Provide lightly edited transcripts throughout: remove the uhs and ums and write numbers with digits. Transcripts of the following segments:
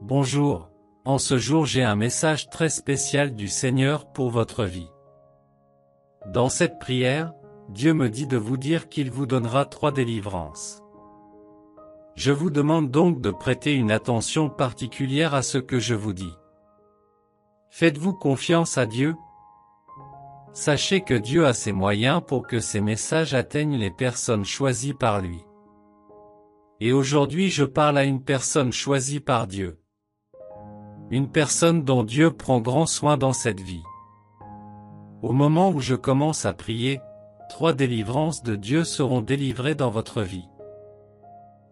Bonjour, en ce jour j'ai un message très spécial du Seigneur pour votre vie. Dans cette prière, Dieu me dit de vous dire qu'il vous donnera 3 délivrances. Je vous demande donc de prêter une attention particulière à ce que je vous dis. Faites-vous confiance à Dieu? Sachez que Dieu a ses moyens pour que ces messages atteignent les personnes choisies par lui. Et aujourd'hui je parle à une personne choisie par Dieu. Une personne dont Dieu prend grand soin dans cette vie. Au moment où je commence à prier, 3 délivrances de Dieu seront délivrées dans votre vie.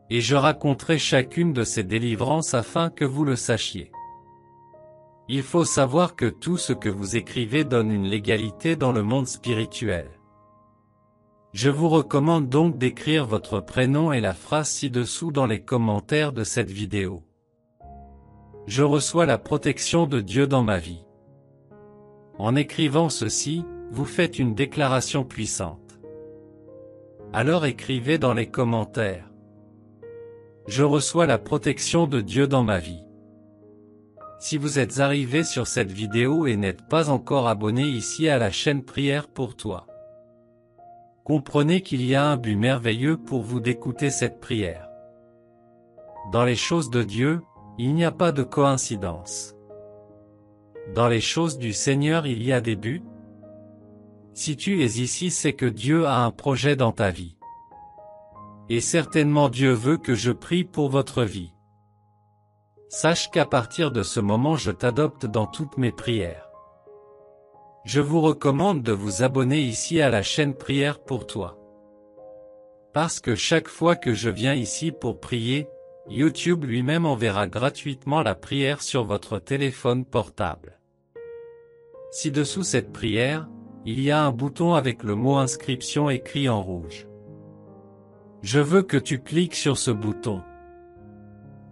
Et je raconterai chacune de ces délivrances afin que vous le sachiez. Il faut savoir que tout ce que vous écrivez donne une légalité dans le monde spirituel. Je vous recommande donc d'écrire votre prénom et la phrase ci-dessous dans les commentaires de cette vidéo. Je reçois la protection de Dieu dans ma vie. En écrivant ceci, vous faites une déclaration puissante. Alors écrivez dans les commentaires. Je reçois la protection de Dieu dans ma vie. Si vous êtes arrivé sur cette vidéo et n'êtes pas encore abonné ici à la chaîne Prière pour toi, comprenez qu'il y a un but merveilleux pour vous d'écouter cette prière. Dans les choses de Dieu, il n'y a pas de coïncidence. Dans les choses du Seigneur il y a des buts. Si tu es ici, c'est que Dieu a un projet dans ta vie. Et certainement Dieu veut que je prie pour votre vie. Sache qu'à partir de ce moment je t'adopte dans toutes mes prières. Je vous recommande de vous abonner ici à la chaîne Prière pour toi. Parce que chaque fois que je viens ici pour prier, YouTube lui-même enverra gratuitement la prière sur votre téléphone portable. Ci-dessous cette prière, il y a un bouton avec le mot inscription écrit en rouge. Je veux que tu cliques sur ce bouton.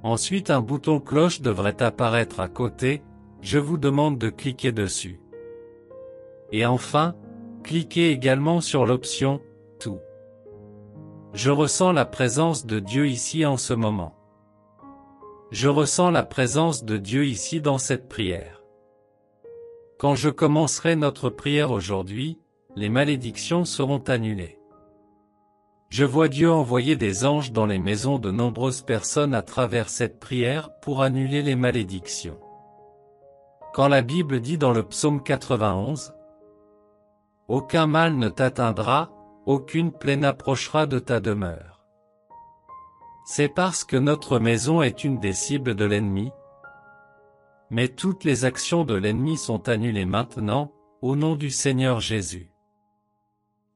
Ensuite un bouton cloche devrait apparaître à côté, je vous demande de cliquer dessus. Et enfin, cliquez également sur l'option « Tout ». Je ressens la présence de Dieu ici en ce moment. Je ressens la présence de Dieu ici dans cette prière. Quand je commencerai notre prière aujourd'hui, les malédictions seront annulées. Je vois Dieu envoyer des anges dans les maisons de nombreuses personnes à travers cette prière pour annuler les malédictions. Quand la Bible dit dans le psaume 91, « Aucun mal ne t'atteindra, aucune plaie n'approchera de ta demeure. » C'est parce que notre maison est une des cibles de l'ennemi. Mais toutes les actions de l'ennemi sont annulées maintenant, au nom du Seigneur Jésus.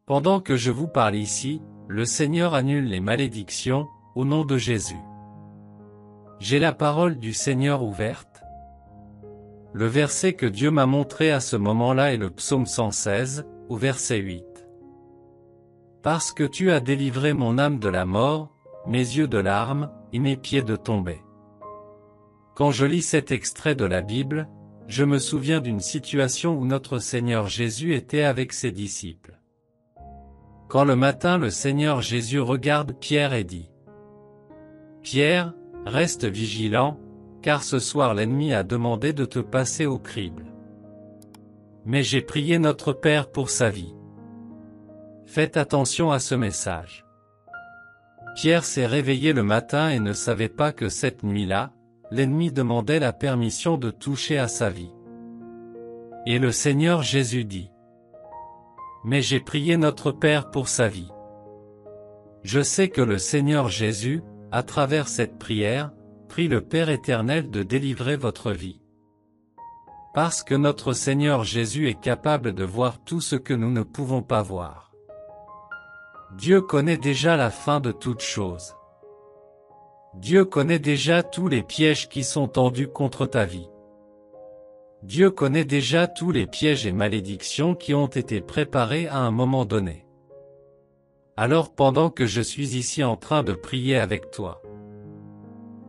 Pendant que je vous parle ici, le Seigneur annule les malédictions, au nom de Jésus. J'ai la parole du Seigneur ouverte. Le verset que Dieu m'a montré à ce moment-là est le psaume 116, au verset 8. Parce que tu as délivré mon âme de la mort, mes yeux de larmes, et mes pieds de tomber. Quand je lis cet extrait de la Bible, je me souviens d'une situation où notre Seigneur Jésus était avec ses disciples. Quand le matin le Seigneur Jésus regarde Pierre et dit « Pierre, reste vigilant, car ce soir l'ennemi a demandé de te passer au crible. Mais j'ai prié notre Père pour sa vie. » Faites attention à ce message. Pierre s'est réveillé le matin et ne savait pas que cette nuit-là, l'ennemi demandait la permission de toucher à sa vie. Et le Seigneur Jésus dit « Mais j'ai prié notre Père pour sa vie. » Je sais que le Seigneur Jésus, à travers cette prière, prie le Père éternel de délivrer votre vie. Parce que notre Seigneur Jésus est capable de voir tout ce que nous ne pouvons pas voir. Dieu connaît déjà la fin de toutes choses. Dieu connaît déjà tous les pièges qui sont tendus contre ta vie. Dieu connaît déjà tous les pièges et malédictions qui ont été préparés à un moment donné. Alors pendant que je suis ici en train de prier avec toi,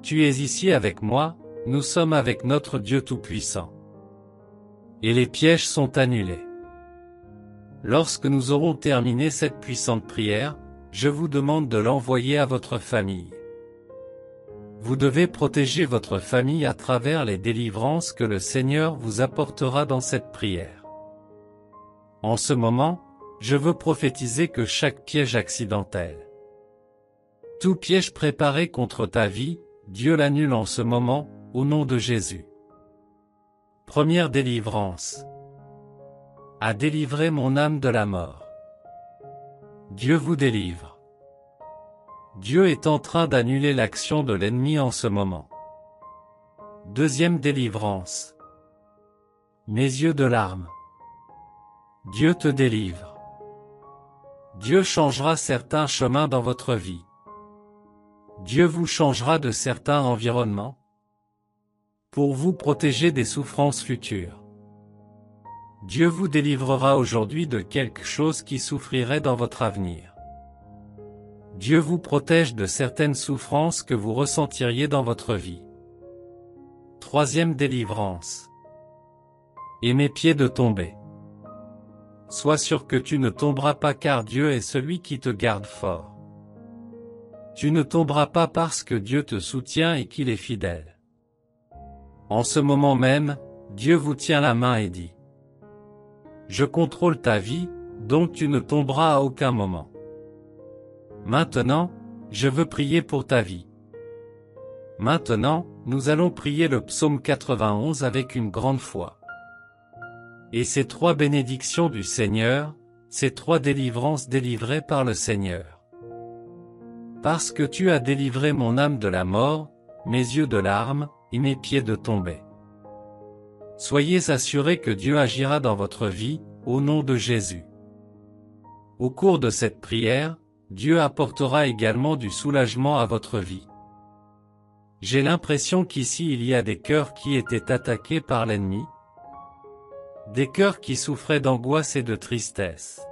tu es ici avec moi, nous sommes avec notre Dieu Tout-Puissant. Et les pièges sont annulés. Lorsque nous aurons terminé cette puissante prière, je vous demande de l'envoyer à votre famille. Vous devez protéger votre famille à travers les délivrances que le Seigneur vous apportera dans cette prière. En ce moment, je veux prophétiser que chaque piège accidentel, tout piège préparé contre ta vie, Dieu l'annule en ce moment, au nom de Jésus. Première délivrance. À délivrer mon âme de la mort. Dieu vous délivre. Dieu est en train d'annuler l'action de l'ennemi en ce moment. Deuxième délivrance. Mes yeux de larmes. Dieu te délivre. Dieu changera certains chemins dans votre vie. Dieu vous changera de certains environnements pour vous protéger des souffrances futures. Dieu vous délivrera aujourd'hui de quelque chose qui souffrirait dans votre avenir. Dieu vous protège de certaines souffrances que vous ressentiriez dans votre vie. Troisième délivrance. Et mes pieds de tomber. Sois sûr que tu ne tomberas pas car Dieu est celui qui te garde fort. Tu ne tomberas pas parce que Dieu te soutient et qu'il est fidèle. En ce moment même, Dieu vous tient la main et dit: je contrôle ta vie, donc tu ne tomberas à aucun moment. Maintenant, je veux prier pour ta vie. Maintenant, nous allons prier le psaume 91 avec une grande foi. Et ces trois bénédictions du Seigneur, ces trois délivrances délivrées par le Seigneur. Parce que tu as délivré mon âme de la mort, mes yeux de larmes, et mes pieds de tomber. Soyez assurés que Dieu agira dans votre vie, au nom de Jésus. Au cours de cette prière, Dieu apportera également du soulagement à votre vie. J'ai l'impression qu'ici il y a des cœurs qui étaient attaqués par l'ennemi, des cœurs qui souffraient d'angoisse et de tristesse.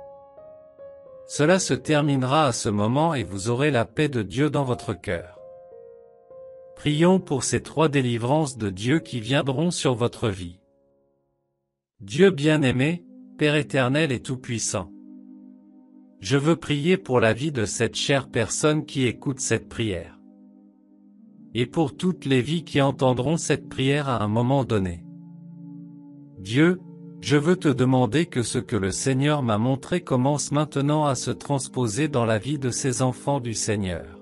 Cela se terminera à ce moment et vous aurez la paix de Dieu dans votre cœur. Prions pour ces trois délivrances de Dieu qui viendront sur votre vie. Dieu bien-aimé, Père éternel et tout-puissant. Je veux prier pour la vie de cette chère personne qui écoute cette prière. Et pour toutes les vies qui entendront cette prière à un moment donné. Dieu, je veux te demander que ce que le Seigneur m'a montré commence maintenant à se transposer dans la vie de ces enfants du Seigneur.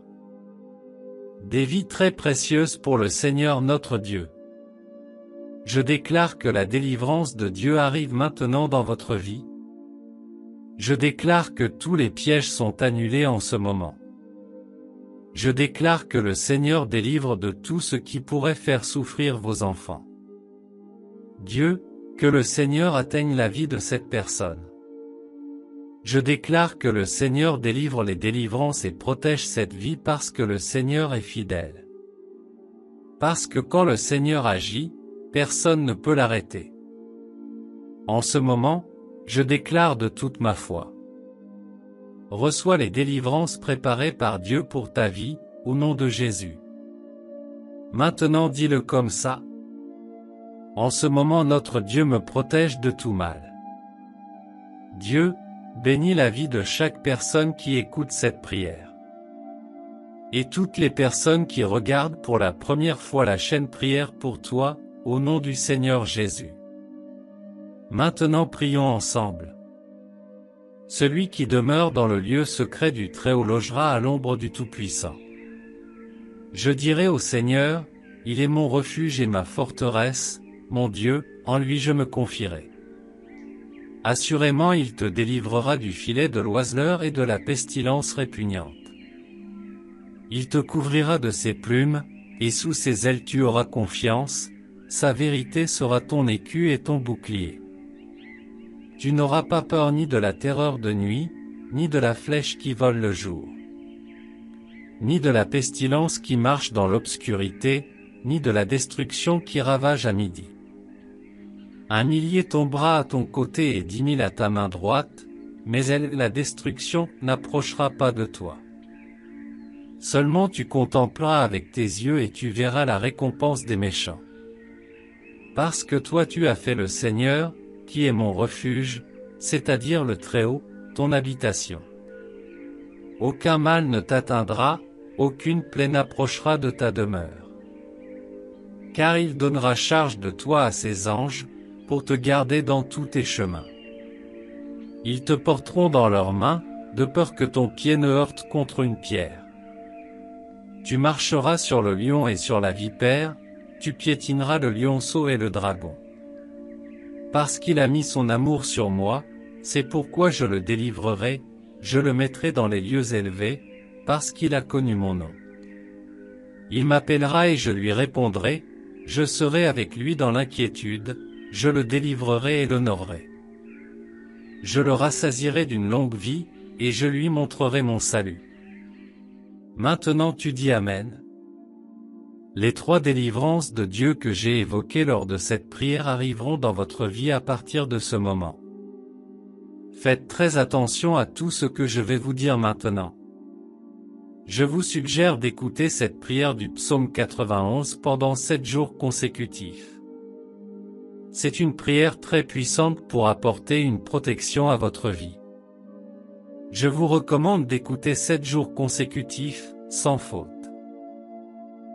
Des vies très précieuses pour le Seigneur notre Dieu. Je déclare que la délivrance de Dieu arrive maintenant dans votre vie. Je déclare que tous les pièges sont annulés en ce moment. Je déclare que le Seigneur délivre de tout ce qui pourrait faire souffrir vos enfants. Dieu, que le Seigneur atteigne la vie de cette personne. Je déclare que le Seigneur délivre les délivrances et protège cette vie parce que le Seigneur est fidèle. Parce que quand le Seigneur agit, personne ne peut l'arrêter. En ce moment, je déclare de toute ma foi. Reçois les délivrances préparées par Dieu pour ta vie, au nom de Jésus. Maintenant dis-le comme ça. En ce moment notre Dieu me protège de tout mal. Dieu, bénis la vie de chaque personne qui écoute cette prière. Et toutes les personnes qui regardent pour la première fois la chaîne Prière pour toi, au nom du Seigneur Jésus. Maintenant prions ensemble. Celui qui demeure dans le lieu secret du Très-Haut logera à l'ombre du Tout-Puissant. Je dirai au Seigneur, il est mon refuge et ma forteresse, mon Dieu, en lui je me confierai. Assurément il te délivrera du filet de l'oiseleur et de la pestilence répugnante. Il te couvrira de ses plumes, et sous ses ailes tu auras confiance, sa vérité sera ton écu et ton bouclier. Tu n'auras pas peur ni de la terreur de nuit, ni de la flèche qui vole le jour, ni de la pestilence qui marche dans l'obscurité, ni de la destruction qui ravage à midi. 1 000 tombera à ton côté et 10 000 à ta main droite, mais la destruction n'approchera pas de toi. Seulement tu contempleras avec tes yeux et tu verras la récompense des méchants. Parce que toi tu as fait le Seigneur, qui est mon refuge, c'est-à-dire le Très-Haut, ton habitation. Aucun mal ne t'atteindra, aucune plaie n'approchera de ta demeure. Car il donnera charge de toi à ses anges, pour te garder dans tous tes chemins. Ils te porteront dans leurs mains, de peur que ton pied ne heurte contre une pierre. Tu marcheras sur le lion et sur la vipère, tu piétineras le lionceau et le dragon. Parce qu'il a mis son amour sur moi, c'est pourquoi je le délivrerai, je le mettrai dans les lieux élevés, parce qu'il a connu mon nom. Il m'appellera et je lui répondrai, je serai avec lui dans l'inquiétude, je le délivrerai et l'honorerai. Je le rassasierai d'une longue vie, et je lui montrerai mon salut. Maintenant tu dis Amen. Les 3 délivrances de Dieu que j'ai évoquées lors de cette prière arriveront dans votre vie à partir de ce moment. Faites très attention à tout ce que je vais vous dire maintenant. Je vous suggère d'écouter cette prière du psaume 91 pendant 7 jours consécutifs. C'est une prière très puissante pour apporter une protection à votre vie. Je vous recommande d'écouter 7 jours consécutifs, sans faute.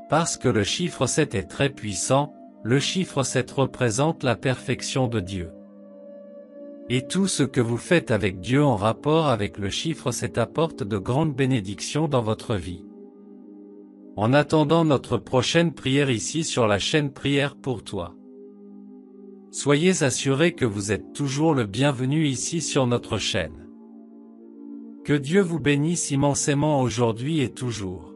Parce que le chiffre 7 est très puissant, le chiffre 7 représente la perfection de Dieu. Et tout ce que vous faites avec Dieu en rapport avec le chiffre 7 apporte de grandes bénédictions dans votre vie. En attendant notre prochaine prière ici sur la chaîne Prière pour toi. Soyez assurés que vous êtes toujours le bienvenu ici sur notre chaîne. Que Dieu vous bénisse immensément aujourd'hui et toujours.